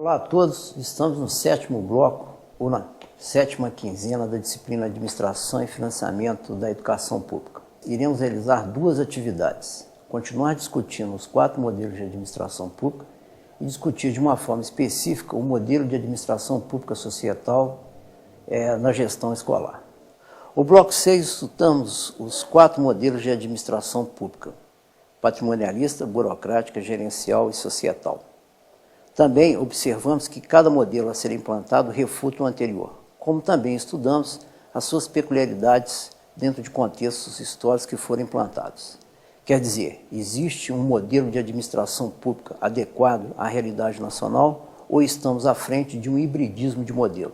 Olá a todos, estamos no 7º bloco, ou na 7ª quinzena da disciplina Administração e Financiamento da Educação Pública. Iremos realizar duas atividades: continuar discutindo os 4 modelos de administração pública e discutir de uma forma específica o modelo de administração pública societal na gestão escolar. O bloco 6 estudamos os 4 modelos de administração pública: patrimonialista, burocrática, gerencial e societal. Também observamos que cada modelo a ser implantado refuta o anterior, como também estudamos as suas peculiaridades dentro de contextos históricos que foram implantados. Quer dizer, existe um modelo de administração pública adequado à realidade nacional ou estamos à frente de um hibridismo de modelo?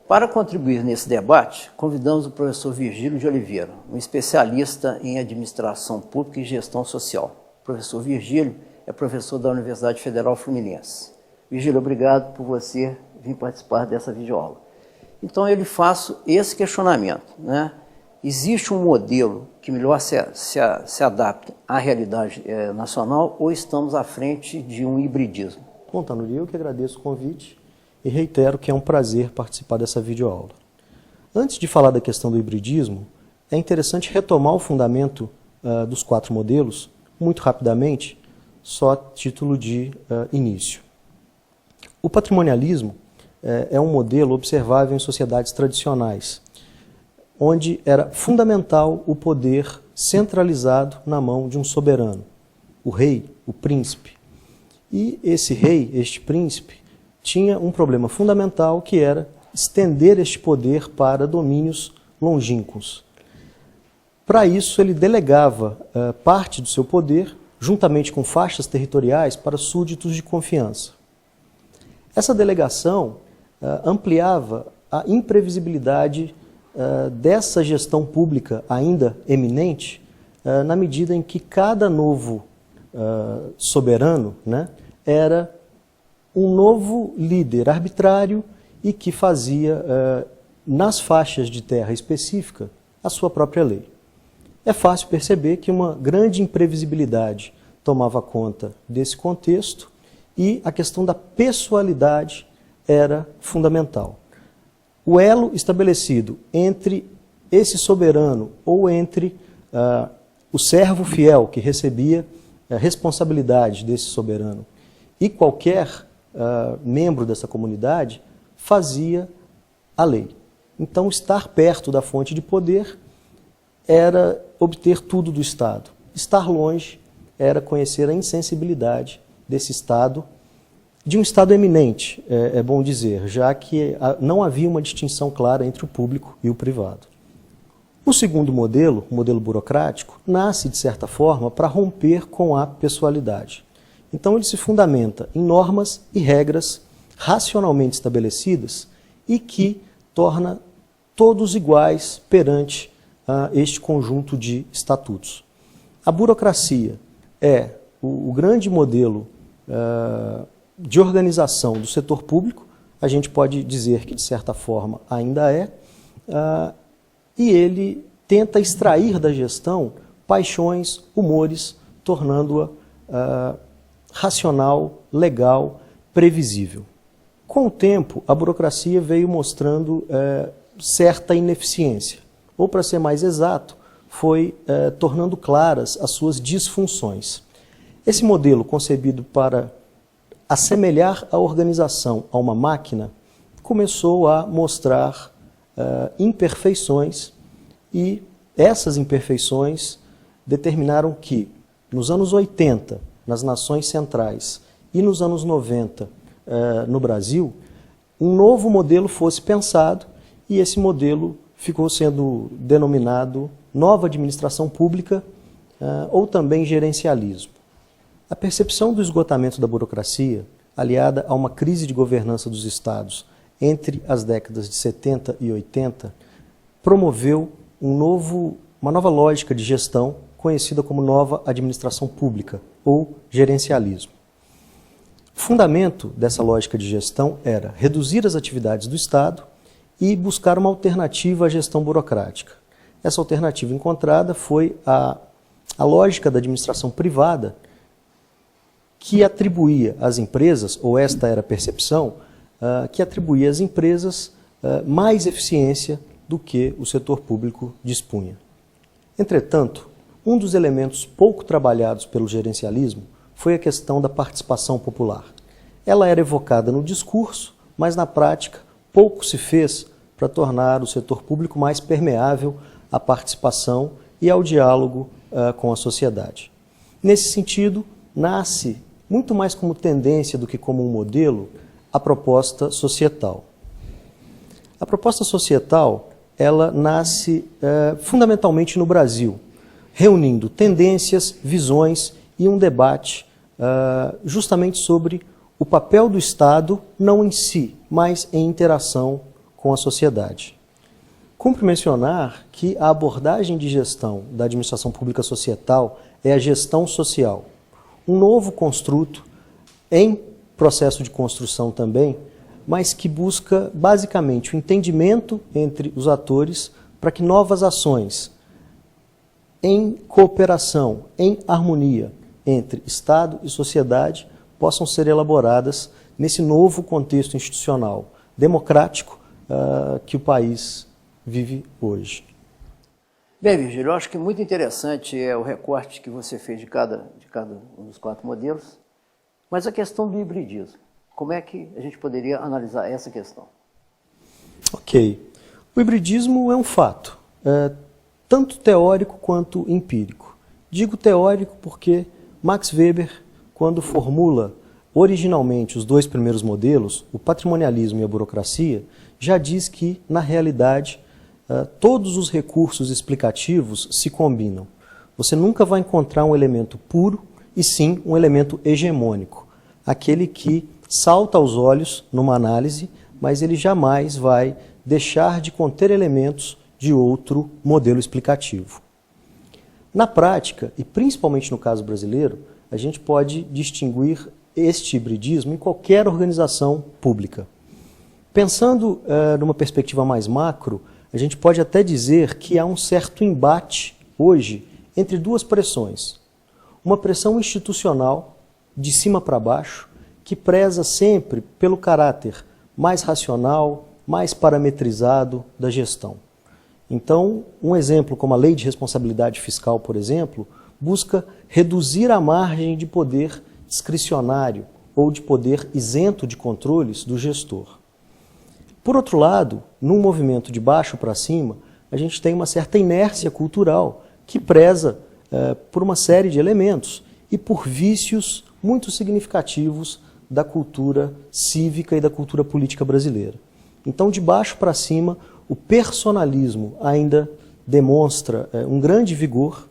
Para contribuir nesse debate, convidamos o professor Virgílio de Oliveira, um especialista em administração pública e gestão social. O professor Virgílio é professor da Universidade Federal Fluminense. Virgílio, obrigado por você vir participar dessa videoaula. Então, eu lhe faço esse questionamento, né? Existe um modelo que melhor se adapta à realidade nacional ou estamos à frente de um hibridismo? Bom, Tanuri, eu que agradeço o convite e reitero que é um prazer participar dessa videoaula. Antes de falar da questão do hibridismo, é interessante retomar o fundamento dos 4 modelos, muito rapidamente, só a título de início. O patrimonialismo é um modelo observável em sociedades tradicionais, onde era fundamental o poder centralizado na mão de um soberano, o rei, o príncipe. E esse rei, este príncipe, tinha um problema fundamental que era estender este poder para domínios longínquos. Para isso, ele delegava parte do seu poder, juntamente com faixas territoriais, para súditos de confiança. Essa delegação ampliava a imprevisibilidade dessa gestão pública ainda eminente, na medida em que cada novo soberano, né, era um novo líder arbitrário e que fazia, nas faixas de terra específica, a sua própria lei. É fácil perceber que uma grande imprevisibilidade tomava conta desse contexto e a questão da pessoalidade era fundamental. O elo estabelecido entre esse soberano ou entre o servo fiel que recebia a responsabilidade desse soberano e qualquer membro dessa comunidade fazia a lei. Então, estar perto da fonte de poder era obter tudo do Estado. Estar longe era conhecer a insensibilidade desse Estado, de um Estado eminente, é bom dizer, já que não havia uma distinção clara entre o público e o privado. O segundo modelo, o modelo burocrático, nasce, de certa forma, para romper com a pessoalidade. Então, ele se fundamenta em normas e regras racionalmente estabelecidas e que torna todos iguais perante este conjunto de estatutos. A burocracia é o grande modelo de organização do setor público, a gente pode dizer que, de certa forma, ainda é, e ele tenta extrair da gestão paixões, humores, tornando-a racional, legal, previsível. Com o tempo, a burocracia veio mostrando certa ineficiência, ou, para ser mais exato, foi tornando claras as suas disfunções. Esse modelo, concebido para assemelhar a organização a uma máquina, começou a mostrar imperfeições e essas imperfeições determinaram que, nos anos 80, nas nações centrais, e nos anos 90, no Brasil, um novo modelo fosse pensado e esse modelo ficou sendo denominado nova administração pública ou também gerencialismo. A percepção do esgotamento da burocracia, aliada a uma crise de governança dos estados entre as décadas de 70 e 80, promoveu uma nova lógica de gestão conhecida como nova administração pública ou gerencialismo. O fundamento dessa lógica de gestão era reduzir as atividades do Estado e buscar uma alternativa à gestão burocrática. Essa alternativa encontrada foi a lógica da administração privada, que atribuía às empresas, ou esta era a percepção, que atribuía às empresas mais eficiência do que o setor público dispunha. Entretanto, um dos elementos pouco trabalhados pelo gerencialismo foi a questão da participação popular. Ela era evocada no discurso, mas na prática pouco se fez para tornar o setor público mais permeável à participação e ao diálogo com a sociedade. Nesse sentido, nasce, muito mais como tendência do que como um modelo, a proposta societal. A proposta societal, ela nasce fundamentalmente no Brasil, reunindo tendências, visões e um debate justamente sobre o papel do Estado, não em si, mas em interação com a sociedade. Cumpre mencionar que a abordagem de gestão da administração pública societal é a gestão social, um novo construto em processo de construção também, mas que busca basicamente o entendimento entre os atores para que novas ações em cooperação, em harmonia entre Estado e sociedade possam ser elaboradas nesse novo contexto institucional democrático que o país vive hoje. Bem, Virgílio, eu acho que muito interessante é o recorte que você fez de cada um dos 4 modelos, mas a questão do hibridismo, como é que a gente poderia analisar essa questão? Ok. O hibridismo é um fato, tanto teórico quanto empírico. Digo teórico porque Max Weber, quando formula originalmente os 2 primeiros modelos, o patrimonialismo e a burocracia, já diz que, na realidade, todos os recursos explicativos se combinam. Você nunca vai encontrar um elemento puro, e sim um elemento hegemônico, aquele que salta aos olhos numa análise, mas ele jamais vai deixar de conter elementos de outro modelo explicativo. Na prática, e principalmente no caso brasileiro, a gente pode distinguir este hibridismo em qualquer organização pública. Pensando numa perspectiva mais macro, a gente pode até dizer que há um certo embate hoje entre 2 pressões. Uma pressão institucional, de cima para baixo, que preza sempre pelo caráter mais racional, mais parametrizado da gestão. Então, um exemplo como a Lei de Responsabilidade Fiscal, por exemplo, busca reduzir a margem de poder discricionário ou de poder isento de controles do gestor. Por outro lado, num movimento de baixo para cima, a gente tem uma certa inércia cultural que preza por uma série de elementos e por vícios muito significativos da cultura cívica e da cultura política brasileira. Então, de baixo para cima, o personalismo ainda demonstra um grande vigor,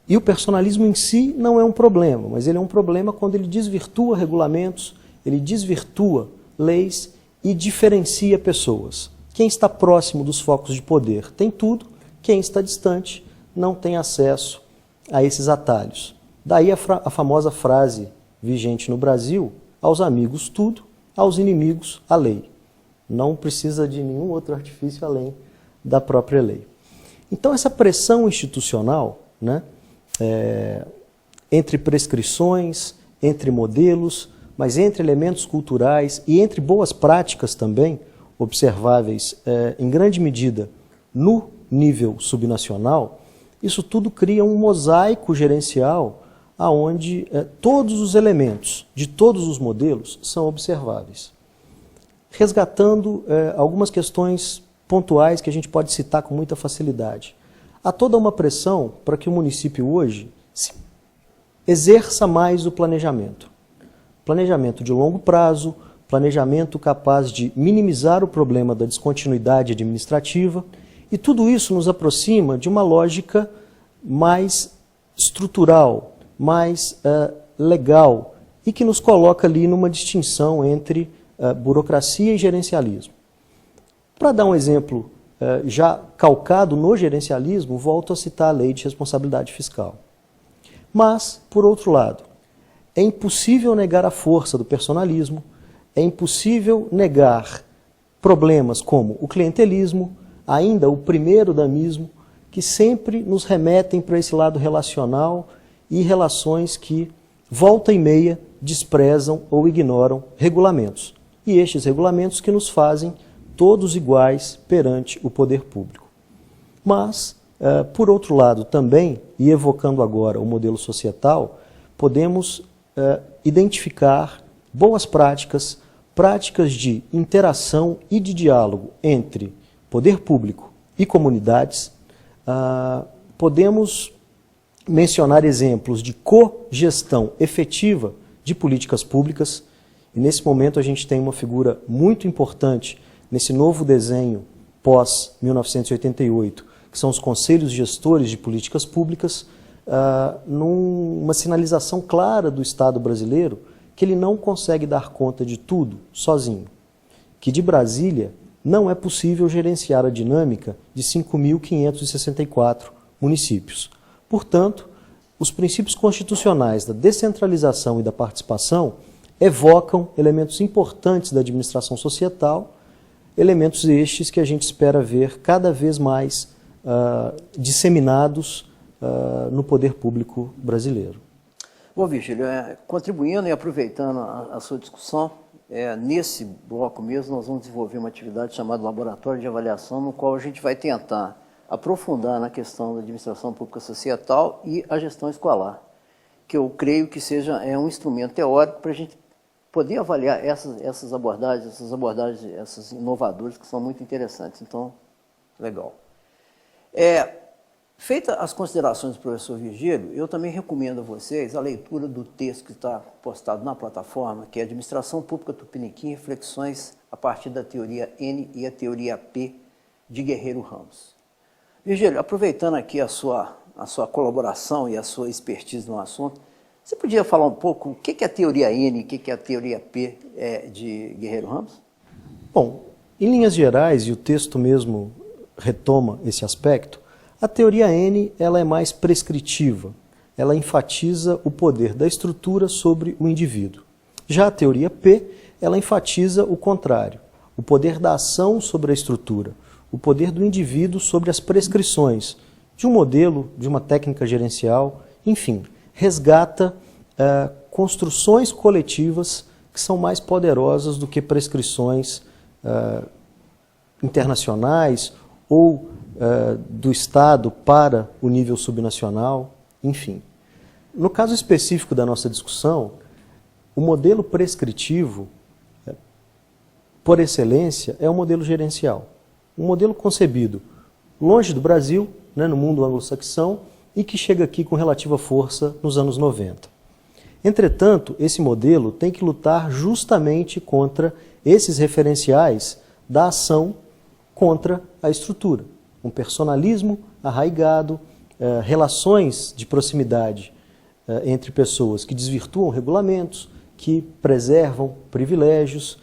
e o personalismo em si não é um problema, mas ele é um problema quando ele desvirtua regulamentos, ele desvirtua leis e diferencia pessoas. Quem está próximo dos focos de poder tem tudo, quem está distante não tem acesso a esses atalhos. Daí a famosa frase vigente no Brasil: aos amigos tudo, aos inimigos a lei. Não precisa de nenhum outro artifício além da própria lei. Então essa pressão institucional, né, entre prescrições, entre modelos, mas entre elementos culturais e entre boas práticas também, observáveis em grande medida no nível subnacional, isso tudo cria um mosaico gerencial onde todos os elementos de todos os modelos são observáveis. Resgatando algumas questões pontuais que a gente pode citar com muita facilidade. Há toda uma pressão para que o município hoje exerça mais o planejamento. Planejamento de longo prazo, planejamento capaz de minimizar o problema da descontinuidade administrativa, e tudo isso nos aproxima de uma lógica mais estrutural, mais legal, e que nos coloca ali numa distinção entre burocracia e gerencialismo. Para dar um exemplo já calcado no gerencialismo, volto a citar a Lei de Responsabilidade Fiscal. Mas, por outro lado, é impossível negar a força do personalismo, é impossível negar problemas como o clientelismo, ainda o primeiro damismo, que sempre nos remetem para esse lado relacional e relações que volta e meia desprezam ou ignoram regulamentos. E estes regulamentos que nos fazem todos iguais perante o poder público. Mas, por outro lado também, e evocando agora o modelo societal, podemos identificar boas práticas, práticas de interação e de diálogo entre poder público e comunidades. Podemos mencionar exemplos de cogestão efetiva de políticas públicas, e nesse momento a gente tem uma figura muito importante nesse novo desenho pós-1988, que são os conselhos gestores de políticas públicas, numa sinalização clara do Estado brasileiro que ele não consegue dar conta de tudo sozinho, que de Brasília não é possível gerenciar a dinâmica de 5.564 municípios. Portanto, os princípios constitucionais da descentralização e da participação evocam elementos importantes da administração societal, elementos estes que a gente espera ver cada vez mais disseminados no poder público brasileiro. Bom, Virgílio, contribuindo e aproveitando a sua discussão, nesse bloco mesmo nós vamos desenvolver uma atividade chamada Laboratório de Avaliação, no qual a gente vai tentar aprofundar na questão da administração pública societal e a gestão escolar, que eu creio que seja um instrumento teórico para a gente poder avaliar essas abordagens inovadoras que são muito interessantes. Então, legal. Feitas as considerações do professor Virgílio, eu também recomendo a vocês a leitura do texto que está postado na plataforma, que é Administração Pública Tupiniquim, Reflexões a partir da teoria N e a teoria P de Guerreiro Ramos. Virgílio, aproveitando aqui a sua colaboração e a sua expertise no assunto, você podia falar um pouco o que é a teoria N e o que é a teoria P de Guerreiro Ramos? Bom, em linhas gerais, e o texto mesmo retoma esse aspecto, a teoria N ela é mais prescritiva, ela enfatiza o poder da estrutura sobre o indivíduo. Já a teoria P, ela enfatiza o contrário, o poder da ação sobre a estrutura, o poder do indivíduo sobre as prescrições de um modelo, de uma técnica gerencial, enfim, resgata construções coletivas que são mais poderosas do que prescrições internacionais ou do Estado para o nível subnacional, enfim. No caso específico da nossa discussão, o modelo prescritivo, por excelência, é o modelo gerencial. Um modelo concebido longe do Brasil, no mundo anglo-saxão, e que chega aqui com relativa força nos anos 90. Entretanto, esse modelo tem que lutar justamente contra esses referenciais da ação contra a estrutura. Um personalismo arraigado, relações de proximidade entre pessoas que desvirtuam regulamentos, que preservam privilégios,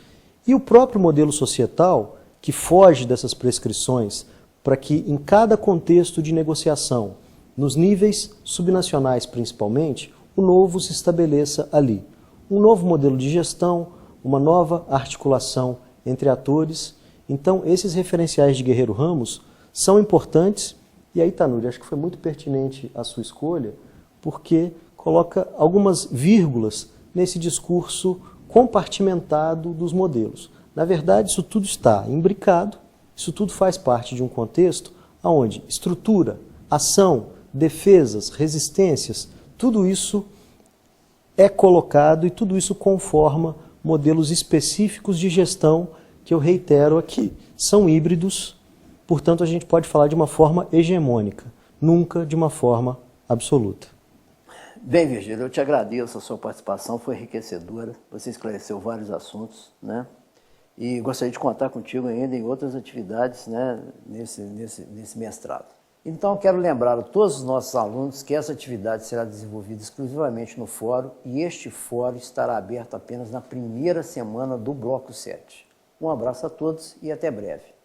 e o próprio modelo societal que foge dessas prescrições para que em cada contexto de negociação, nos níveis subnacionais principalmente, o novo se estabeleça ali. Um novo modelo de gestão, uma nova articulação entre atores. Então, esses referenciais de Guerreiro Ramos são importantes, e aí, Tanuri, acho que foi muito pertinente a sua escolha, porque coloca algumas vírgulas nesse discurso compartimentado dos modelos. Na verdade, isso tudo está imbricado, isso tudo faz parte de um contexto onde estrutura, ação, defesas, resistências, tudo isso é colocado e tudo isso conforma modelos específicos de gestão que eu reitero aqui. São híbridos, portanto a gente pode falar de uma forma hegemônica, nunca de uma forma absoluta. Bem, Virgílio, eu te agradeço a sua participação, foi enriquecedora, você esclareceu vários assuntos, e gostaria de contar contigo ainda em outras atividades, nesse mestrado. Então, eu quero lembrar a todos os nossos alunos que essa atividade será desenvolvida exclusivamente no fórum, e este fórum estará aberto apenas na primeira semana do Bloco 7. Um abraço a todos e até breve.